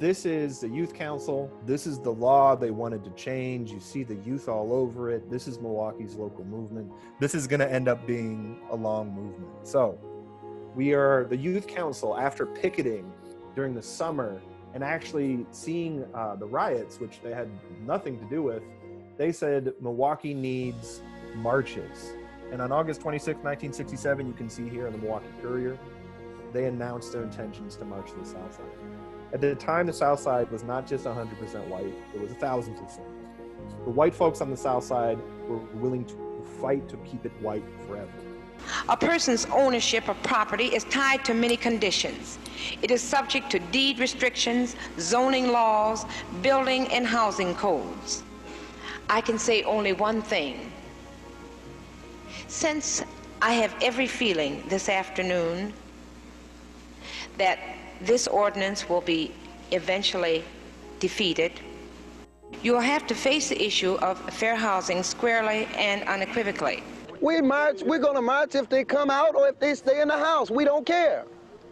This is the youth council. This is the law they wanted to change. You see the youth all over it. This is Milwaukee's local movement. This is going to end up being a long movement. So we are the youth council, after picketing during the summer and actually seeing the riots, which they had nothing to do with, they said Milwaukee needs marches. And on August 26, 1967, you can see here in the Milwaukee Courier, they announced their intentions to march to the South Side. At the time, the South Side was not just 100% white, it was 1,000%. The white folks on the South Side were willing to fight to keep it white forever. A person's ownership of property is tied to many conditions. It is subject to deed restrictions, zoning laws, building and housing codes. I can say only one thing. Since I have every feeling this afternoon that this ordinance will be eventually defeated, you will have to face the issue of fair housing squarely and unequivocally. We march, we're gonna march if they come out or if they stay in the house. We don't care.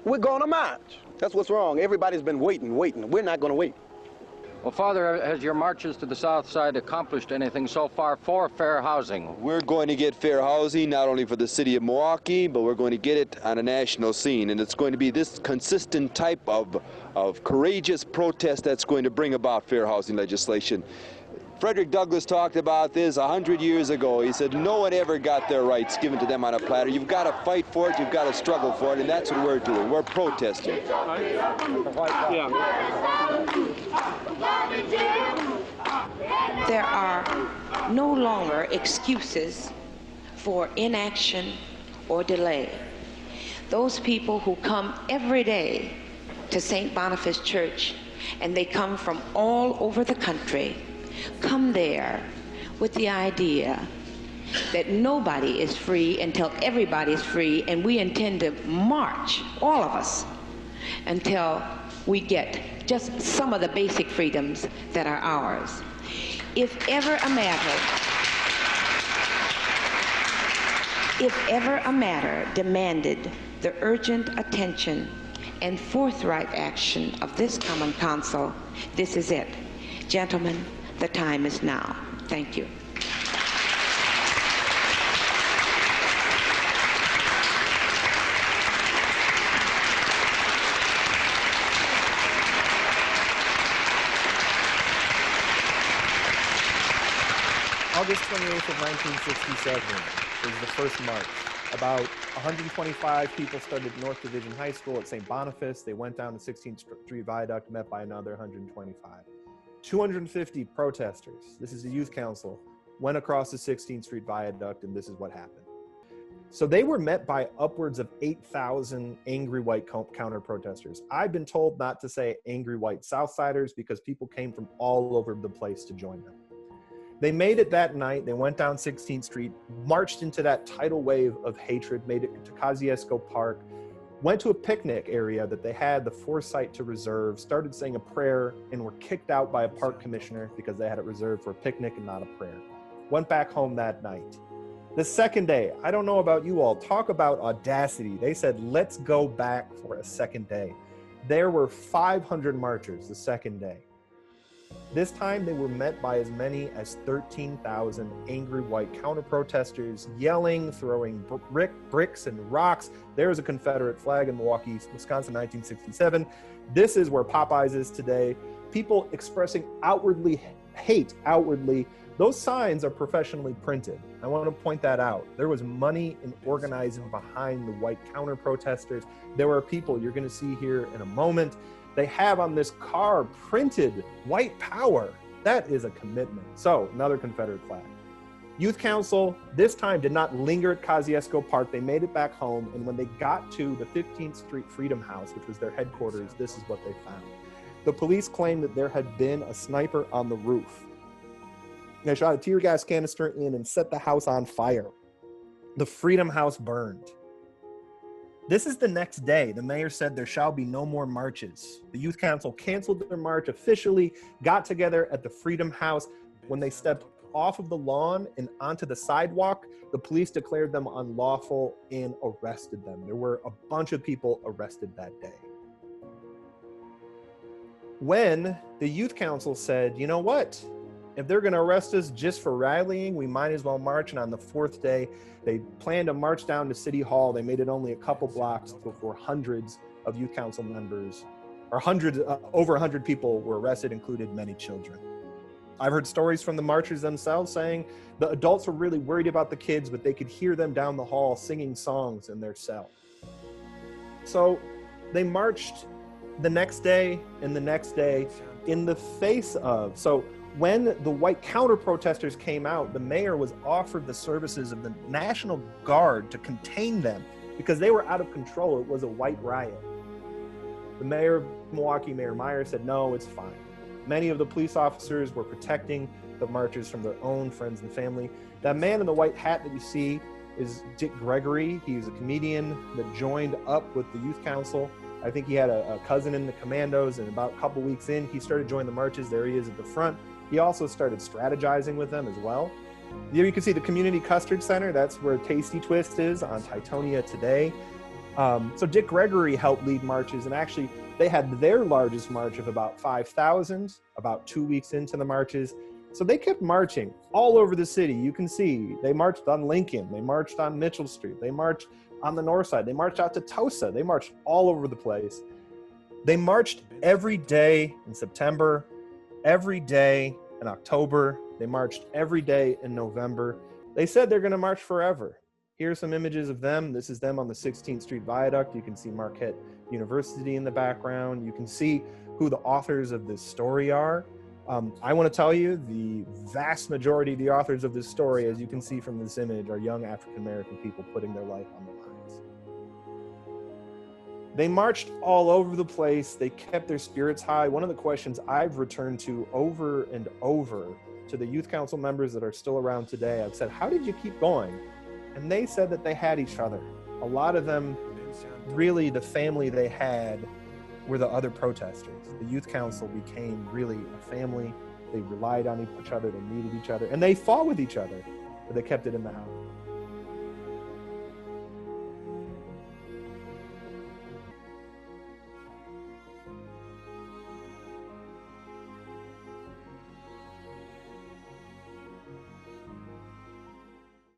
We're gonna march. That's what's wrong. Everybody's been waiting. We're not gonna wait. Well, Father, has your marches to the South Side accomplished anything so far for fair housing? We're going to get fair housing, not only for the city of Milwaukee, but we're going to get it on a national scene. And it's going to be this consistent type of courageous protest that's going to bring about fair housing legislation. Frederick Douglass talked about this 100 years ago. He said, no one ever got their rights given to them on a platter. You've got to fight for it, you've got to struggle for it, and that's what we're doing. We're protesting. There are no longer excuses for inaction or delay. Those people who come every day to St. Boniface Church, and they come from all over the country, come there with the idea that nobody is free until everybody is free, and we intend to march, all of us, until we get just some of the basic freedoms that are ours. If ever a matter demanded the urgent attention and forthright action of this Common Council, this is it. Gentlemen, the time is now. Thank you. August 28th of 1967 was the first march. About 125 people started at North Division High School at St. Boniface. They went down to 16th Street Viaduct, met by another 125. 250 protesters, this is the youth council, went across the 16th Street Viaduct, and this is what happened. So they were met by upwards of 8,000 angry white counter protesters. I've been told not to say angry white Southsiders because people came from all over the place to join them. They made it that night. They went down 16th Street, marched into that tidal wave of hatred, made it to Kosciuszko Park, went to a picnic area that they had the foresight to reserve, started saying a prayer, and were kicked out by a park commissioner because they had it reserved for a picnic and not a prayer. Went back home that night. The second day, I don't know about you all, talk about audacity. They said, let's go back for a second day. There were 500 marchers the second day. This time they were met by as many as 13,000 angry white counter-protesters yelling, throwing bricks and rocks. There was a Confederate flag in Milwaukee, Wisconsin, 1967. This is where Popeyes is today. People expressing outwardly hate, outwardly. Those signs are professionally printed. I want to point that out. There was money in organizing behind the white counter-protesters. There were people you're going to see here in a moment. They have on this car printed white power. That is a commitment. So another Confederate flag. Youth Council this time did not linger at Kosciuszko Park. They made it back home. And when they got to the 15th Street Freedom House, which was their headquarters, this is what they found. The police claimed that there had been a sniper on the roof. They shot a tear gas canister in and set the house on fire. The Freedom House burned. This is the next day. The mayor said there shall be no more marches. The youth council canceled their march officially, got together at the Freedom House. When they stepped off of the lawn and onto the sidewalk, the police declared them unlawful and arrested them. There were a bunch of people arrested that day. when the youth council said, you know what? If they're going to arrest us just for rallying, we might as well march. And on the fourth day, they planned to march down to City Hall. They made it only a couple blocks before hundreds of youth council members, or over 100 people were arrested, included many children. I've heard stories from the marchers themselves saying the adults were really worried about the kids, but they could hear them down the hall singing songs in their cell. So they marched the next day and the next day in the face of, so when the white counter-protesters came out, the mayor was offered the services of the National Guard to contain them because they were out of control. It was a white riot. The mayor of Milwaukee, Mayor Meyer, said, no, it's fine. Many of the police officers were protecting the marchers from their own friends and family. That man in the white hat that you see is Dick Gregory. He's a comedian that joined up with the youth council. I think he had a cousin in the commandos, and about a couple weeks in, he started joining the marches. There he is at the front. He also started strategizing with them as well. Here you can see the Community Custard Center. That's where Tasty Twist is on Titonia today. So Dick Gregory helped lead marches, and actually they had their largest march of about 5,000 about 2 weeks into the marches. So they kept marching all over the city. You can see they marched on Lincoln, they marched on Mitchell Street, they marched on the north side, they marched out to Tosa, they marched all over the place. They marched every day in September, every day in October, they marched every day in November. They said they're gonna march forever. Here's some images of them. This is them on the 16th Street Viaduct. You can see Marquette University in the background. You can see who the authors of this story are. I want to tell you, the vast majority of the authors of this story, as you can see from this image, are young African-American people putting their life on the lines. They marched all over the place. They kept their spirits high. One of the questions I've returned to over and over to the youth council members that are still around today, I've said, how did you keep going? And they said that they had each other. A lot of them, really the family they had were the other protesters. The youth council became really a family. They relied on each other, they needed each other, and they fought with each other, but they kept it in the house.